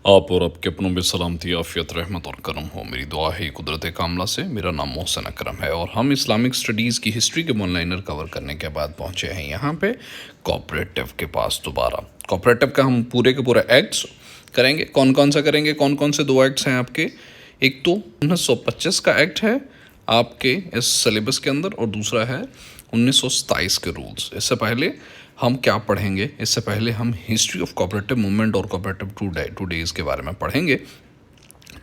आप और आपके अपनों में सलामती, आफियत, रहमत और करम हो। मेरी दुआ है कुदरत कामला से। मेरा नाम मोहसिन अकरम है और हम इस्लामिक स्टडीज़ की हिस्ट्री के वन-लाइनर कवर करने के बाद पहुँचे हैं यहाँ पे कोऑपरेटिव के पास दोबारा। कोऑपरेटिव का हम पूरे के पूरे एक्ट्स करेंगे। कौन कौन सा करेंगे, कौन कौन से दो एक्ट्स हैं आपके? एक तो 1925 का एक्ट है आपके इस सिलेबस के अंदर और दूसरा है 1927 के रूल्स। इससे पहले हम क्या पढ़ेंगे? इससे पहले हम हिस्ट्री ऑफ कोऑपरेटिव मूवमेंट और कोऑपरेटिव टू डेज के बारे में पढ़ेंगे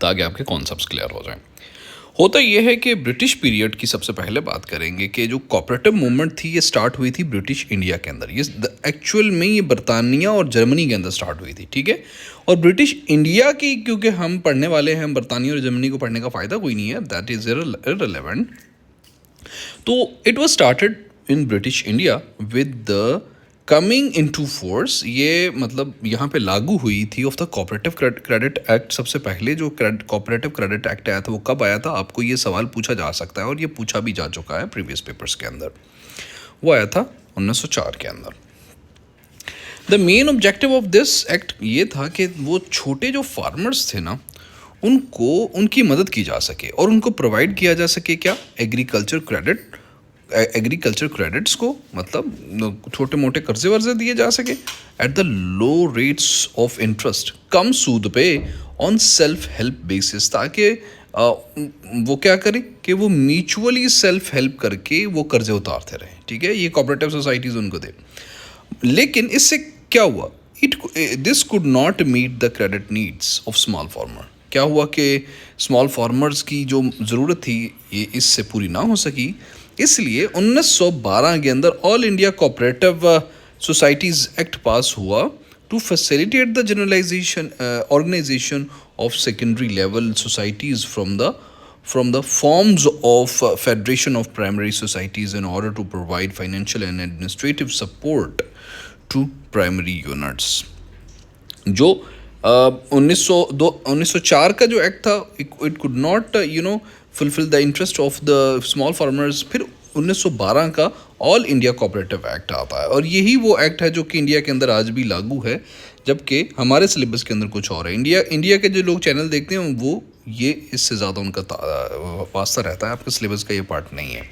ताकि आपके कॉन्सेप्ट्स क्लियर हो जाएं। होता यह है कि ब्रिटिश पीरियड की सबसे पहले बात करेंगे कि जो कोऑपरेटिव मूवमेंट थी ये स्टार्ट हुई थी ब्रिटिश इंडिया के अंदर। ये एक्चुअल में ये बरतानिया और जर्मनी के अंदर स्टार्ट हुई थी, ठीक है। और ब्रिटिश इंडिया की क्योंकि हम पढ़ने वाले हैं, बरतानिया और जर्मनी को पढ़ने का फ़ायदा कोई नहीं है, दैट इज़ इररिलेवेंट। तो it was started in British India with the coming into force. ये मतलब यहाँ पे लागू हुई थी of the cooperative credit act. सबसे पहले जो कोऑपरेटिव क्रेडिट एक्ट आया था वो कब आया था? आपको ये सवाल पूछा जा सकता है और ये पूछा भी जा चुका है प्रीवियस पेपर्स के अंदर। वो आया था 1904 के अंदर। The main objective of this act ये था कि वो छोटे जो फार्मर्स थे ना, उनको उनकी मदद की जा सके और उनको प्रोवाइड किया जा सके क्या? एग्रीकल्चर क्रेडिट्स को, मतलब छोटे मोटे कर्जे वर्जे दिए जा सके at the low rates of interest, कम सूद पे, ऑन सेल्फ हेल्प बेसिस, ताकि वो क्या करें कि वो म्यूचुअली सेल्फ हेल्प करके वो कर्जे उतारते रहें, ठीक है। ये कोऑपरेटिव सोसाइटीज़ उनको दे। लेकिन इससे क्या हुआ? This could not meet the credit needs of small farmer. क्या हुआ कि स्मॉल फार्मर्स की जो ज़रूरत थी ये इससे पूरी ना हो सकी। इसलिए 1912 के अंदर all India cooperative societies act pass हुआ to facilitate the generalization organization of secondary level societies from the forms of Federation of Primary Societies in order to provide financial and administrative support to primary units। जो 1904 का जो act था, it could not fulfil the interest of the small farmers. फिर 1912 का all India cooperative act आता है और यही वो एक्ट है जो कि इंडिया के अंदर आज भी लागू है, जबकि हमारे सिलेबस के अंदर कुछ और है। इंडिया के जो लोग चैनल देखते हैं वो ये इससे ज़्यादा उनका वास्ता रहता है, आपके सिलेबस का ये पार्ट नहीं है।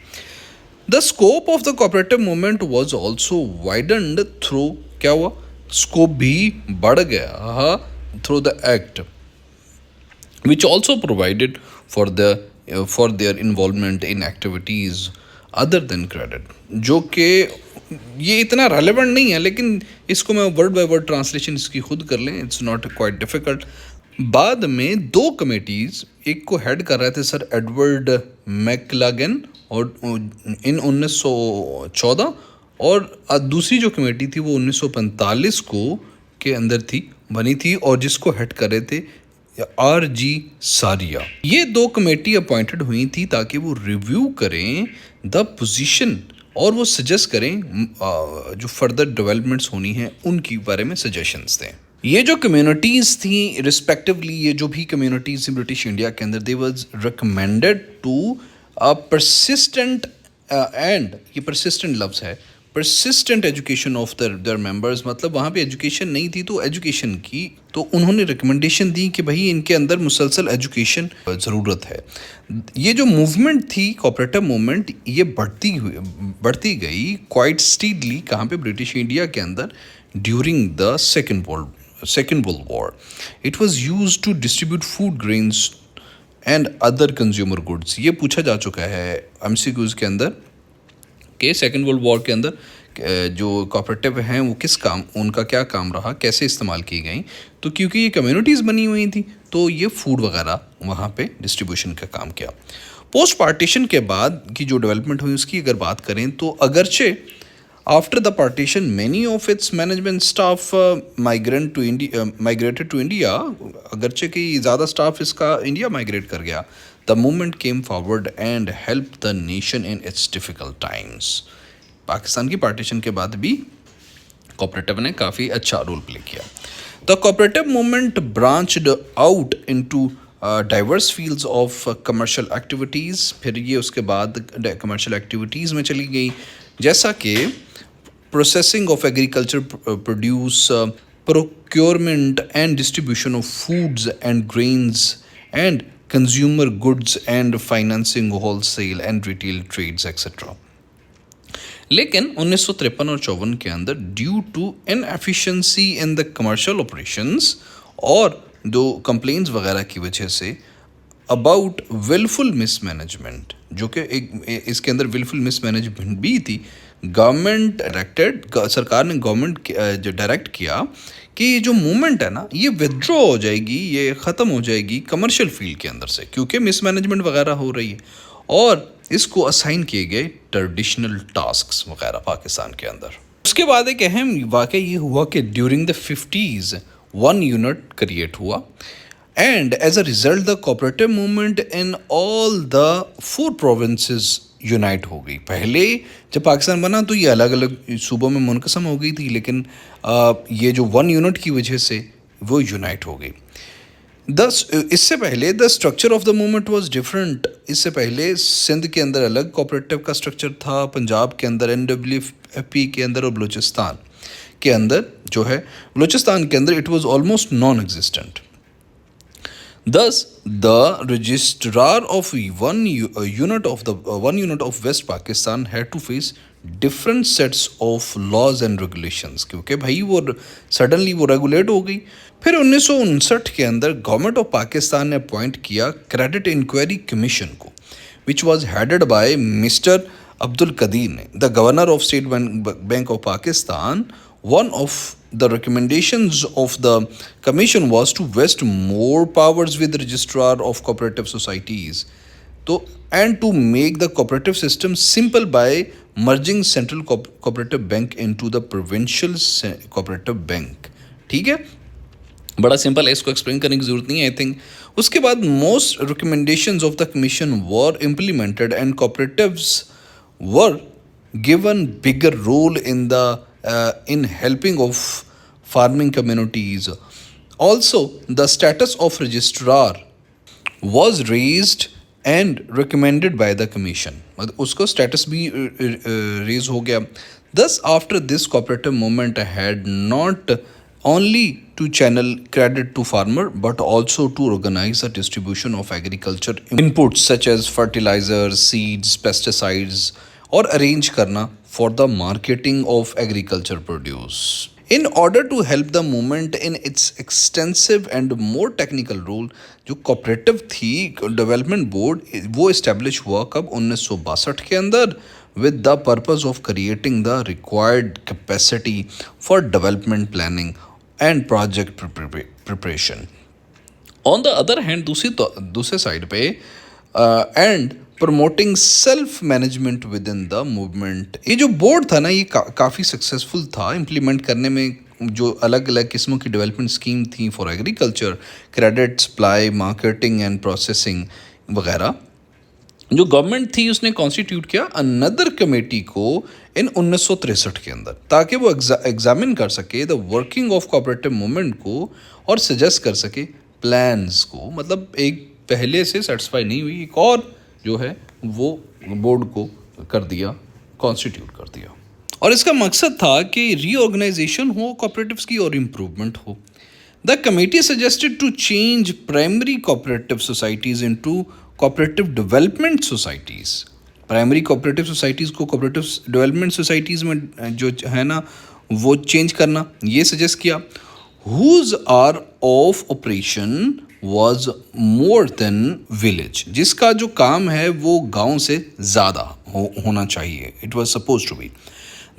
The scope of the cooperative movement was also widened through, क्या हुआ? स्कोप भी बढ़ गया through the act which also provided for their involvement in activities other than credit. जो कि ये इतना रेलेवेंट नहीं है, लेकिन इसको मैं वर्ड बाय वर्ड ट्रांसलेशन इसकी खुद कर लें, इट्स नॉट क्वाइट डिफ़िकल्ट। बाद में दो कमेटीज़, एक को हेड कर रहे थे सर एडवर्ड मैकलागन और इन 1914, और दूसरी जो कमेटी थी वो 1945 को के अंदर थी, बनी थी, और जिसको हेड कर रहे थे R.G. सारिया। ये दो कमेटी अपॉइंटेड हुई थी ताकि वो रिव्यू करें द पोजीशन और वो सजेस्ट करें जो फर्दर डेवलपमेंट्स होनी है उनकी बारे में सजेशंस दें। ये जो कम्युनिटीज़ थी रिस्पेक्टिवली, ये जो भी कम्युनिटीज़ थी ब्रिटिश इंडिया के अंदर, they was recommended to persistent and, ये परसिस्टेंट लफ्ज़ है, persistent education of their members. मतलब वहाँ पे एजुकेशन नहीं थी तो एजुकेशन की, तो उन्होंने रिकमेंडेशन दी कि भाई इनके अंदर मुसलसल एजुकेशन ज़रूरत है। ये जो मूवमेंट थी कोऑपरेटिव मूवमेंट, ये बढ़ती गई क्वाइट स्टीडली कहाँ पे? ब्रिटिश इंडिया के अंदर during the second world war. It was use to distribute food, grains and other consumer goods. ये पूछा जा चुका है MCQs के अंदर कि सेकेंड वर्ल्ड वॉर के अंदर जो कोऑपरेटिव हैं वो किस काम, उनका क्या काम रहा, कैसे इस्तेमाल की गई। तो क्योंकि ये कम्युनिटीज़ बनी हुई थी तो ये फूड वगैरह वहाँ पे डिस्ट्रीब्यूशन का काम किया। पोस्ट पार्टीशन के बाद की जो डेवलपमेंट हुई उसकी अगर बात करें तो अगरचे after the partition many of its management staff migrated to India, अगरचे कि ज़्यादा स्टाफ इसका इंडिया माइग्रेट कर गया, the movement came forward and help the nation in its difficult times. Pakistan की पार्टीशन के बाद भी कोऑपरेटिव ने काफ़ी अच्छा रोल प्ले किया। The cooperative movement branched out into diverse fields of commercial activities. फिर ये उसके बाद कमर्शियल एक्टिविटीज़ में चली गई, जैसा कि processing of agriculture produce, procurement and distribution of foods and grains and consumer goods and financing wholesale and retail trades etc. लेकिन 1953 और 54 के अंदर due to inefficiency in the commercial operations और दो कंप्लेंट्स वगैरह की वजह से अबाउट विलफुल मिसमैनेजमेंट, जो कि एक इसके अंदर विलफुल मिसमैनेजमेंट भी थी, गवर्नमेंट डायरेक्टेड, सरकार ने गवर्नमेंट जो डायरेक्ट किया कि ये जो मूवमेंट है ना ये विदड्रॉ हो जाएगी, ये ख़त्म हो जाएगी कमर्शियल फील्ड के अंदर से, क्योंकि मिसमैनेजमेंट वगैरह हो रही है, और इसको असाइन किए गए ट्रेडिशनल टास्क्स वगैरह पाकिस्तान के अंदर। उसके बाद एक अहम वाक़या ये हुआ कि during the 50s one unit create हुआ and as a result the cooperative movement in all the 4 provinces unite हो गई। पहले जब पाकिस्तान बना तो ये अलग अलग सूबों में मुनक़सम हो गई थी, लेकिन ये जो वन यूनिट की वजह से वो यूनाइट हो गई। इससे पहले the structure of the movement was different. इससे पहले सिंध के अंदर अलग कोऑपरेटिव का स्ट्रक्चर था, पंजाब के अंदर NWFP के अंदर, और बलूचिस्तान के अंदर जो है, बलूचिस्तान के अंदर it was almost non existent. Thus, the registrar of one unit of West Pakistan had to face different sets of laws and regulations, क्योंकि भाई वो सडनली वो रेगुलेट हो गई। फिर 1959 के अंदर गवर्नमेंट ऑफ पाकिस्तान ने अपॉइंट किया क्रेडिट इंक्वायरी कमीशन को, which was headed by mister Abdul Qadir ने, the governor of State Bank of Pakistan. One of the recommendations of the commission was to vest more powers with the registrar of cooperative societies, and to make the cooperative system simple by merging central cooperative bank into the provincial cooperative bank। ठीक है, बड़ा simple है, इसको explain करने की जरूरत नहीं है आई थिंक। उसके बाद most recommendations of the commission were implemented and cooperatives were given bigger role in the in helping of farming communities. Also, the status of registrar was raised and recommended by the commission. उसको status भी raise हो गया। Thus, after this cooperative movement had not only to channel credit to farmer but also to organize the distribution of agriculture inputs such as fertilizers, seeds, pesticides, और arrange करना for the marketing of agriculture produce. In order to help the movement in its extensive and more technical role, जो cooperative थी development board वो establish हुआ कब 1962 के अंदर, with the purpose of creating the required capacity for development planning and project preparation. On the other hand, दूसरे side पे and promoting self management with in the movement. ये जो बोर्ड था ना ये काफ़ी सक्सेसफुल था इम्प्लीमेंट करने में, जो अलग अलग किस्मों की डेवलपमेंट स्कीम थी for agriculture, credit supply, marketing and processing वगैरह। जो गवर्नमेंट थी उसने कॉन्स्टिट्यूट किया अनदर कमेटी को इन 1963 के अंदर, ताकि वो एग्जामिन कर सके the working of cooperative movement को और सजेस्ट कर सके प्लान्स को। मतलब एक पहले से सेटिस्फाई नहीं हुई, एक और जो है वो बोर्ड को कर दिया, कॉन्स्टिट्यूट कर दिया, और इसका मकसद था कि रीऑर्गेनाइजेशन हो कोऑपरेटिव्स की और इम्प्रूवमेंट हो। The committee suggested to change primary cooperative societies into cooperative development societies. Primary cooperative societies को कोऑपरेटिव डेवलपमेंट सोसाइटीज़ में जो है ना वो चेंज करना, ये सजेस्ट किया। Whose are of operation was more than village, जिसका जो काम है वो गांव से ज़्यादा होना चाहिए, it was supposed to be.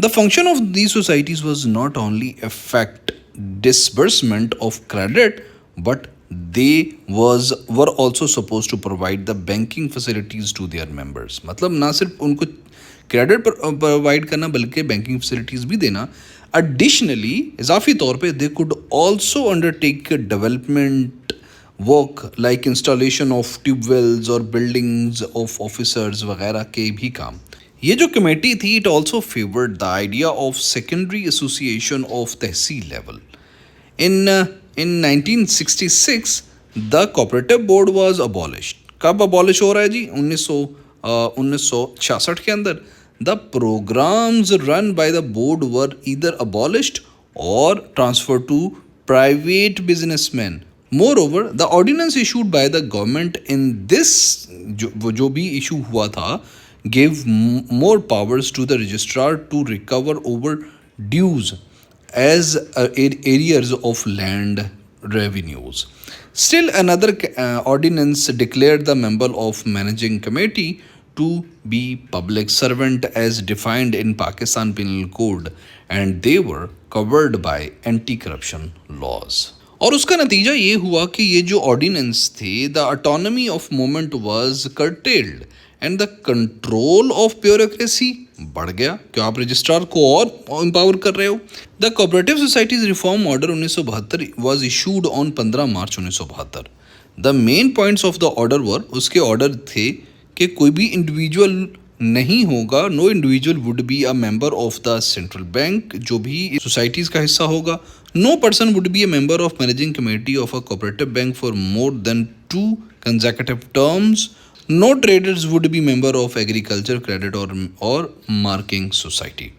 The function of these societies was not only affect disbursement of credit but they were also supposed to provide the banking facilities to their members। मतलब ना सिर्फ उनको क्रेडिट प्रोवाइड करना बल्कि banking facilities भी देना। Additionally, इजाफी तौर पे they could also undertake development work like installation of tube wells और buildings of officers वगैरह के भी काम। ये जो कमेटी थी it also favored the idea of secondary association of tehsil level. In 1966 the cooperative board was abolished। कब abolish हो रहा है जी? 1966 के अंदर। The programs run by the board were either abolished or transferred to private businessmen. Moreover, the ordinance issued by the government in this जो भी issue हुआ था gave more powers to the registrar to recover over dues as areas of land revenues. Still, another ordinance declared the member of managing committee to be public servant as defined in Pakistan Penal Code, and they were covered by anti-corruption laws. और उसका नतीजा ये हुआ कि ये जो ordinance थे, the autonomy of movement was curtailed and the control of bureaucracy बढ़ गया, क्यों आप रजिस्ट्रार को और एम्पावर कर रहे हो. The cooperative societies reform order 1972 was issued on 15 March 1972. The main points of the order were, उसके ऑर्डर थे कि कोई भी इंडिविजुअल नहीं होगा, no individual would be a member of the central bank, जो भी सोसाइटीज़ का हिस्सा होगा. No person would be a member of managing committee of a cooperative bank for more than 2 consecutive terms. No traders would be member of agriculture, credit और marking society.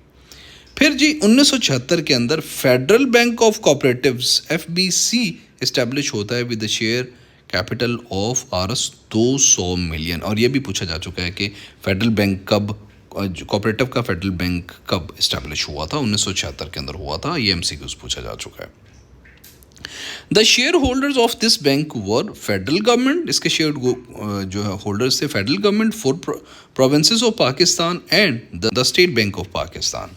फिर जी 1976 के अंदर federal bank of cooperatives FBC establish होता है with the share capital of Rs 200 million. और ये भी पूछा जा चुका है कि फेडरल बैंक कब, कोऑपरेटिव का फेडरल बैंक कब इस्टेब्लिश हुआ था. 1976 के अंदर हुआ था. ये MCQs पूछा जा चुका है. The share holders of this bank were federal government, इसके शेयर जो है होल्डर्स थे federal government, 4 provinces of Pakistan and the state Bank of Pakistan.